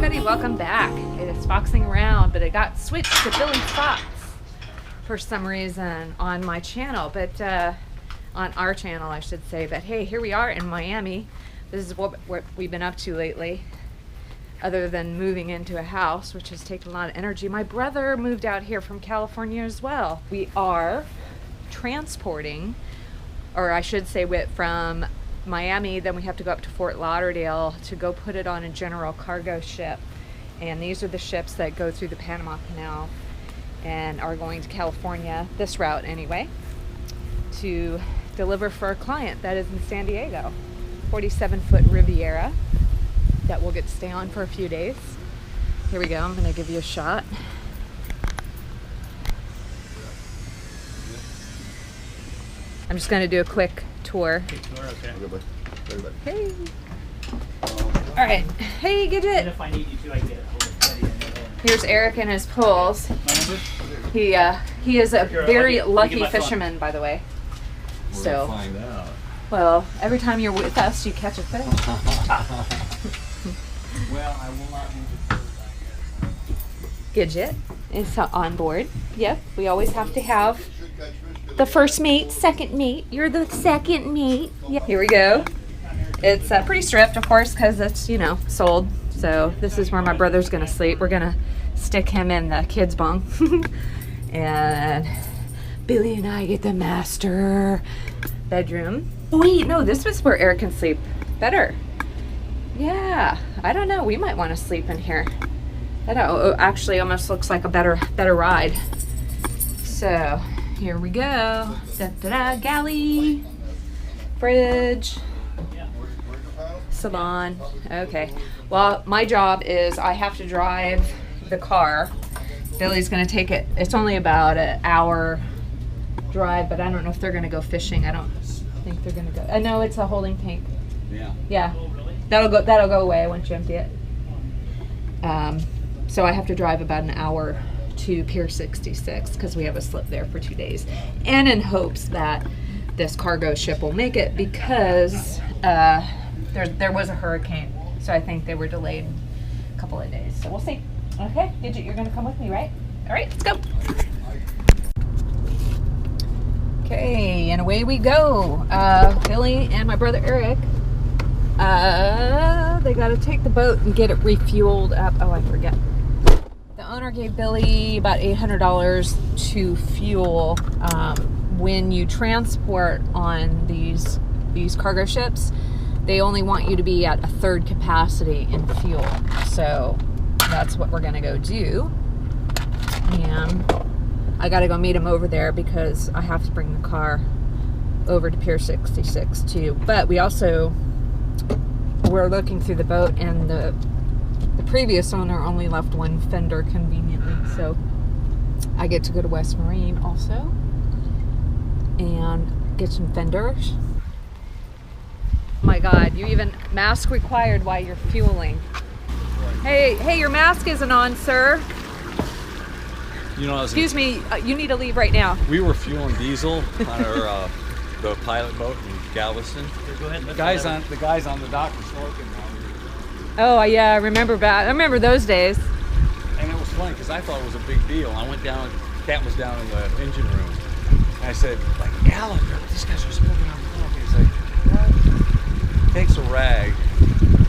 everybody, welcome back. It is Foxing Around, but it got switched to Billy Fox for some reason on my channel, but on our channel I should say. But hey, here we are in Miami. This is what we've been up to lately, other than moving into a house, which has taken a lot of energy. My brother moved out here from California as well. We are transporting, or I should say from Miami, then we have to go up to Fort Lauderdale to go put it on a general cargo ship. And these are the ships that go through the Panama Canal and are going to California, this route anyway, to deliver for a client that is in San Diego. 47-foot Riveria that we'll get to stay on for a few days. Here we go, I'm gonna give you a shot. I'm just gonna do a quick tour. Okay. Hey. All right. Hey, Gidget. If I need you to, I get it. Here's Eric and his poles. He is a very lucky fisherman, by the way. So, find out. Well, every time you're with us, you catch a fish. Well, I will not be Gidget is on board. Yep, we always have to have the first mate, second mate. You're the second mate. Yeah. Here we go. It's pretty stripped, of course, because it's, you know, sold. So this is where my brother's gonna sleep. We're gonna stick him in the kids' bunk. And Billy and I get the master bedroom. Wait, no, this was where Eric can sleep better. Yeah, I don't know. We might want to sleep in here. That actually almost looks like a better ride. So here we go. Da-da-da, galley, fridge, salon. Okay. Well, my job is I have to drive the car. Billy's gonna take it. It's only about an hour drive, but I don't know if they're gonna go fishing. I don't think they're gonna go. I know it's a holding tank. Yeah. Yeah. That'll go away once you empty it. So I have to drive about an hour to Pier 66 because we have a slip there for 2 days, and in hopes that this cargo ship will make it, because there was a hurricane, so I think they were delayed a couple of days. So we'll see. Okay, Gidget, you're gonna come with me, right? All right, let's go. Okay, and away we go. Billy and my brother Eric, they got to take the boat and get it refueled up. Oh, I forget. The owner gave Billy about $800 to fuel. When you transport on these cargo ships, they only want you to be at a third capacity in fuel. So that's what we're gonna go do. And I gotta go meet him over there because I have to bring the car over to Pier 66 too. But we're looking through the boat, and the previous owner only left one fender conveniently, so I get to go to West Marine also and get some fenders. Oh my God, you even mask required while you're fueling. Hey, your mask isn't on, sir. You know, Excuse me, you need to leave right now. We were fueling diesel on our the pilot boat in Galveston. Go ahead. The guys on the dock were smoking. Oh yeah, I remember those days. And it was funny because I thought it was a big deal. I went down, Cat was down in the engine room, and I said, like, Alan, these guys are smoking on the dock. He's like, what? Takes a rag,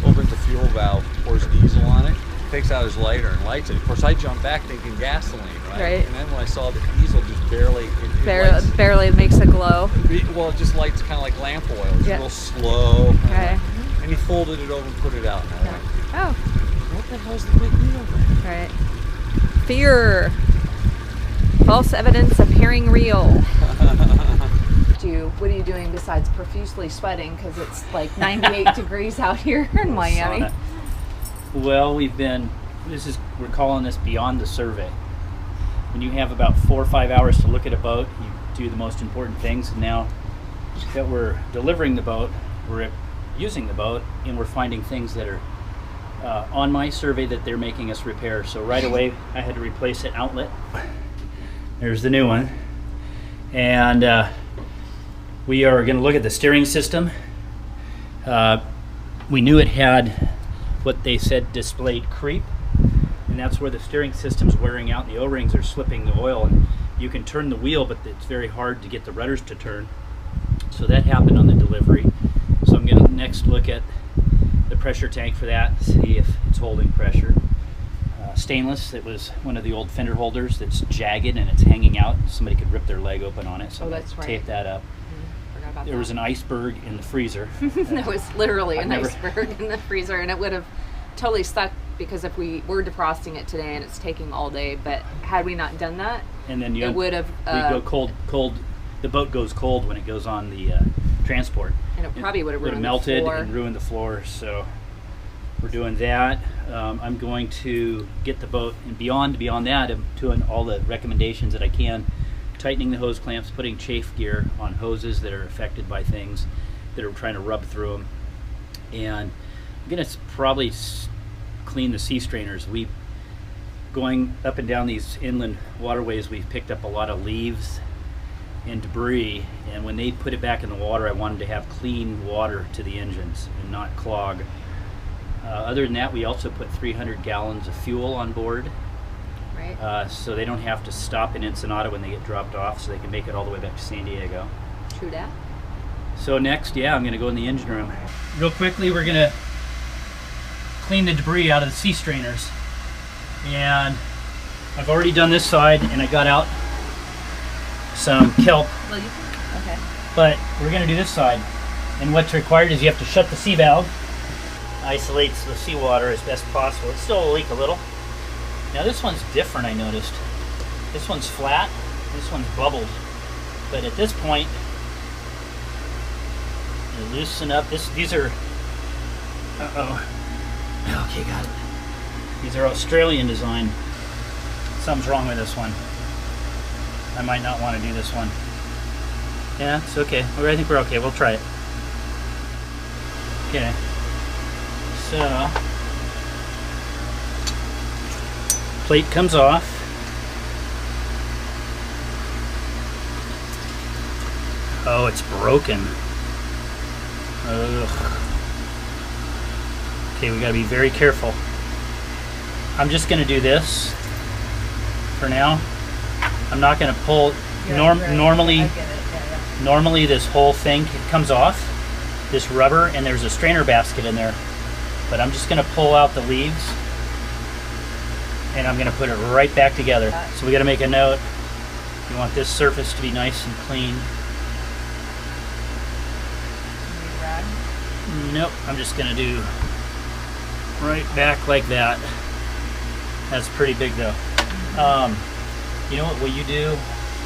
opens the fuel valve, pours diesel on it, takes out his lighter and lights it. Of course, I jumped back thinking gasoline, right? And then when I saw the diesel just barely makes a glow. Well, it just lights kind of like lamp oil. It's real slow. Okay. And he folded it over and put it out. And I went, oh. What the hell's the big deal then? Right. Fear. False evidence appearing real. What are you doing besides profusely sweating because it's like 98 degrees out here in Miami? Well, we're calling this beyond the survey. When you have about 4 or 5 hours to look at a boat, you do the most important things. And now that we're delivering the boat, we're using the boat, and we're finding things that are on my survey that they're making us repair. So right away, I had to replace an outlet. There's the new one. And we are going to look at the steering system. We knew it had what they said displayed creep, and that's where the steering system's wearing out and the O-rings are slipping the oil, and you can turn the wheel, but it's very hard to get the rudders to turn. So that happened on the delivery. So I'm going to next look at the pressure tank for that, see if it's holding pressure. Stainless, it was one of the old fender holders that's jagged and it's hanging out. Somebody could rip their leg open on it, so that's right. tape that up. Forgot about There was an iceberg in the freezer. There was literally I've an never- iceberg in the freezer, and it would have totally sucked because if we were defrosting it today and it's taking all day, but had we not done that, And then it would have. we go cold. The boat goes cold when it goes on the transport. And it probably would have ruined melted the floor. and ruined the floor. So we're doing that. I'm going to get the boat, and beyond that, I'm doing all the recommendations that I can, tightening the hose clamps, putting chafe gear on hoses that are affected by things that are trying to rub through them, and I'm gonna probably clean the sea strainers. Going up and down these inland waterways, we've picked up a lot of leaves and debris, and when they put it back in the water, I wanted to have clean water to the engines and not clog. Other than that, we also put 300 gallons of fuel on board, Right. so they don't have to stop in Ensenada when they get dropped off, so they can make it all the way back to San Diego. True that. So next, I'm going to go in the engine room. Real quickly, we're going to clean the debris out of the sea strainers. And I've already done this side, and I got out some kelp, Well, you can. Okay. but we're going to do this side. And what's required is you have to shut the sea valve. Isolates the seawater as best possible. It's still a leak a little. Now this one's different, I noticed. This one's flat, this one's bubbled. But at this point, you loosen up. These are, okay, got it. These are Australian design. Something's wrong with this one. I might not want to do this one. Yeah, it's okay. I think we're okay. We'll try it. Okay. So, plate comes off. Oh, it's broken. Ugh. Okay, we gotta be very careful. I'm just gonna do this for now. I'm not gonna pull. Normally, normally this whole thing comes off, this rubber, and there's a strainer basket in there. But I'm just gonna pull out the leaves, and I'm gonna put it right back together. So we gotta make a note. You want this surface to be nice and clean. Nope, I'm just gonna do right back like that. That's pretty big though. You know what will you do?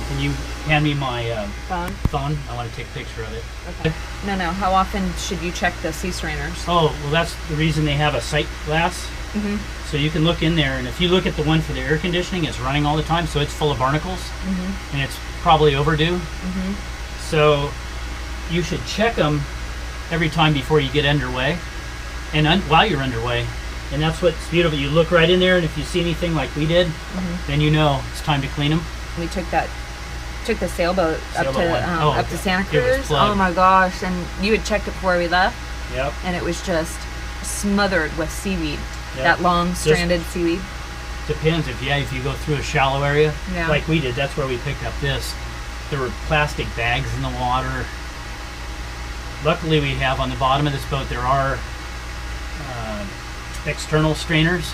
Can you hand me my phone? I want to take a picture of it. Okay. No. How often should you check the sea strainers? Oh, well that's the reason they have a sight glass. Mm-hmm. So you can look in there, and if you look at the one for the air conditioning, it's running all the time, so it's full of barnacles, Mm-hmm. and it's probably overdue. Mm-hmm. So you should check them every time before you get underway, and while you're underway. And that's what's beautiful. You look right in there, and if you see anything like we did, then you know it's time to clean them. We took the sailboat up Sailboat one. up to Santa It was Cruz. plugged. Oh my gosh! And you had checked it before we left, Yep. and it was just smothered with seaweed. Yep. That long stranded seaweed. Depends if you go through a shallow area, Yeah. like we did. That's where we picked up this. There were plastic bags in the water. Luckily, we have on the bottom of this boat there are external strainers,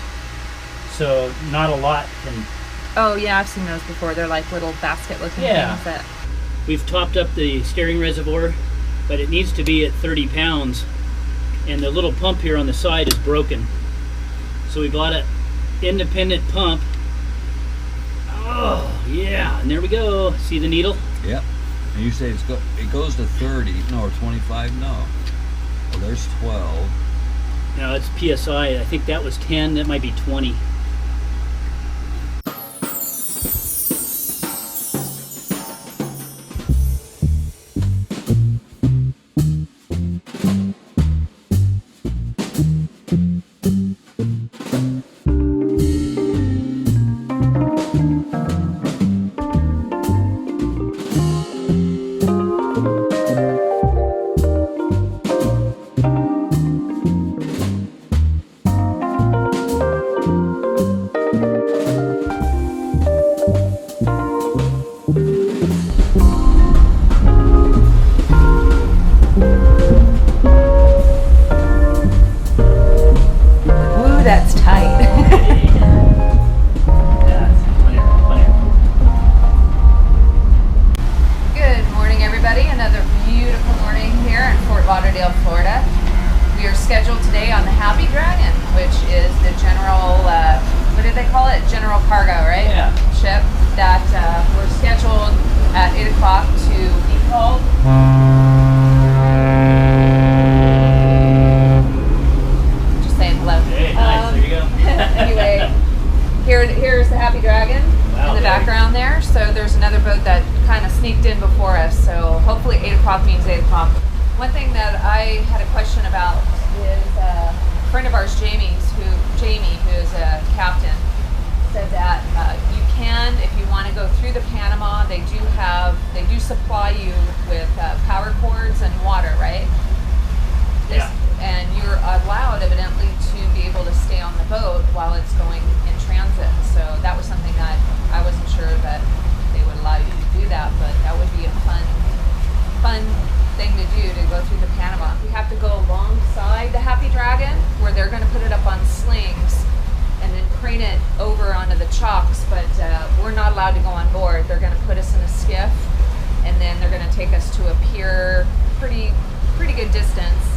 so not a lot can. Oh yeah, I've seen those before. They're like little basket-looking Yeah. things that. We've topped up the steering reservoir, but it needs to be at 30 pounds, and the little pump here on the side is broken. So we bought an independent pump. Oh yeah, and there we go. See the needle? Yep. And you say it goes to 30, no, or 25, no. Well, there's 12. No, it's PSI. I think that was 10. That might be 20. did they call it? General cargo, right? Yeah. Ship that were scheduled at 8 o'clock to be hauled. Just saying hello. Hey, nice. There you go. Anyway, here's the Happy Dragon Wow, in the background there. So there's another boat that kind of sneaked in before us. So hopefully 8 o'clock means 8 o'clock. One thing that I had a question about is a friend of ours, Jamie, who is a captain, said that you can, if you want to go through the Panama, they do supply you with power cords and water, right? Yeah. And you're allowed, evidently, to be able to stay on the boat while it's going in transit. So that was something that I wasn't sure that they would allow you to do that, but that would be a fun thing to do, to go through the Panama. We have to go alongside the Happy Dragon, where they're going to put it up on slings and then crane it over onto the chocks, but we're not allowed to go on board. They're going to put us in a skiff, and then they're going to take us to a pier pretty good distance,